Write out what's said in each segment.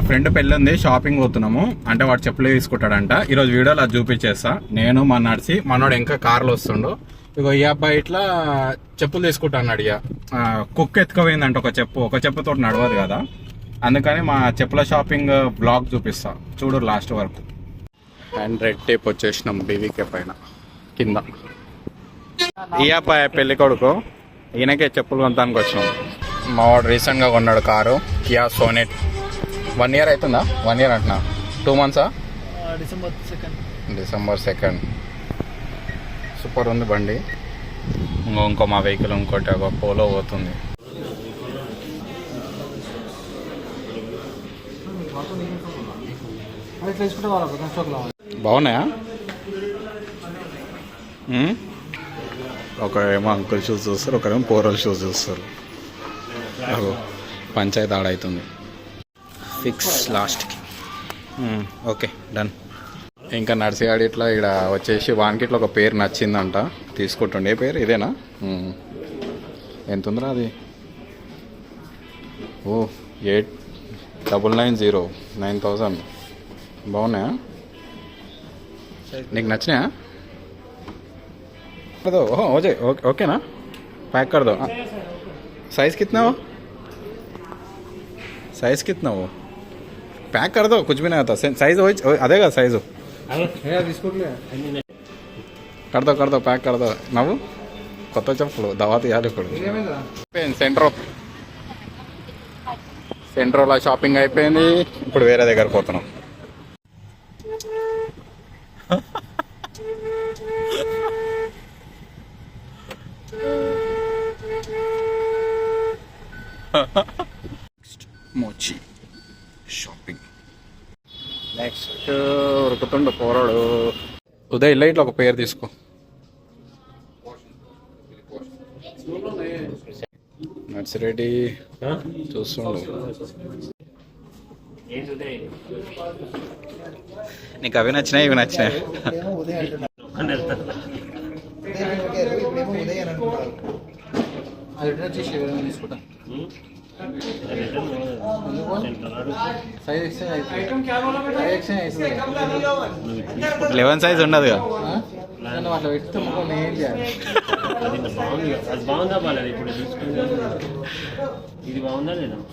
Friend పెళ్ళి ఉంది, shopping పోతున్నాము. అంటే వాడు చెప్పులు తీసుకుంటాడంట. ఈరోజు వీడియోలో అది చూపించేస్తా. నేను మా నడిచి మనోడు ఇంకా కార్లో వస్తుండు. ఇగో ఈ అబ్బాయి ఇట్లా చెప్పులు తీసుకుంటా అన్నాడు. ఇక కుక్ ఎత్తుకుపోయిందంట ఒక చెప్పుతో నడవదు కదా, అందుకని మా చెప్పుల షాపింగ్ బ్లాగ్ చూపిస్తా, చూడు లాస్ట్ వరకు. అండ్ రెడ్ టేప్ వచ్చేసినాం బీవీకే పైన కింద. ఈ అబ్బాయి పెళ్లి కొడుకు, ఈయనకే చెప్పులు కొనడానికి వచ్చినాం. మా వాడు రీసెంట్గా కొన్నాడు కారు, కియా సోనెట్. 1 year అవుతుందా? 1 year అంటున్నా, 2 months? December 2nd. సూపర్ ఉంది బండి. ఇంకో మా వెహికల్ ఇంకోటి ఒక పోలో పోతుంది. బాగున్నాయా? ఒకరేమో అంకుల్ షూస్ చూస్తారు, ఒకరేమో పోరల్ షూస్ చూస్తారు. పంచాయతీ ఆడవుతుంది. ఫిక్స్ లాస్ట్కి. Okay done. ఇంకా నర్సిగాడి ఇట్లా ఇక్కడ వచ్చేసి వానికి ఇట్లా ఒక పేరు నచ్చిందంట, తీసుకుంటుండే. ఏ పేరు ఇదేనా? ఎంత ఉందిరా అది? ఓ 8990, 9000. బాగున్నాయా? నీకు నచ్చినాయా? ఓహో ఓజే ఓకేనా? पैक कर दो. साइज कितना हो? साइज कितना हो? पैक कर दो, कुछ भी नहीं आता. साइज అదేగా సైజు. कर दो पैक कर दो. నవ్వు కొత్త చెప్పులు దవా తీయాలి ఇప్పుడు. సెంట్రోలో షాపింగ్ అయిపోయింది. ఇప్పుడు వేరే దగ్గర పోతున్నాం. మోచి షాపింగ్. నెక్స్ట్ ఉరుకుతుండు పోరాడు. ఉదయ్ ఇట్లా ఇట్లా ఒక పేరు తీసుకో. నర్సిరెడ్డి చూస్తుండు. నీకు అవి నచ్చినాయి, ఇవి నచ్చినాయి. తీసుకుంటా. 11 సైజ్ ఉండదుగా.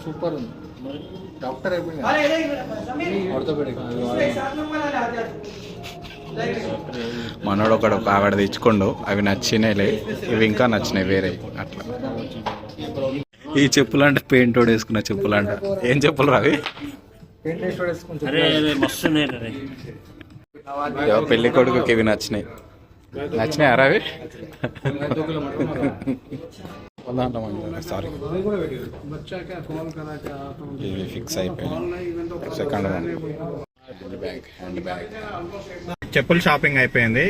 సూపర్ ఉంది. డాక్టర్ మనోడు ఒకడు ఆవిడ తెచ్చుకోండు. అవి నచ్చినాయిలే, ఇవి ఇంకా నచ్చినాయి వేరే. అట్లా ఈ చెప్పులు అంటే పెయింట్ వేసుకున్న చెప్పులు అంట. ఏం చెప్పులు రావి? పెళ్లి కొడుకుకి ఇవి నచ్చినాయి. నచ్చినాయి అరావి? సారీ, ఇవి ఫిక్స్ అయిపోయింది. Second hand bag. చెప్పులు షాపింగ్ అయిపోయింది.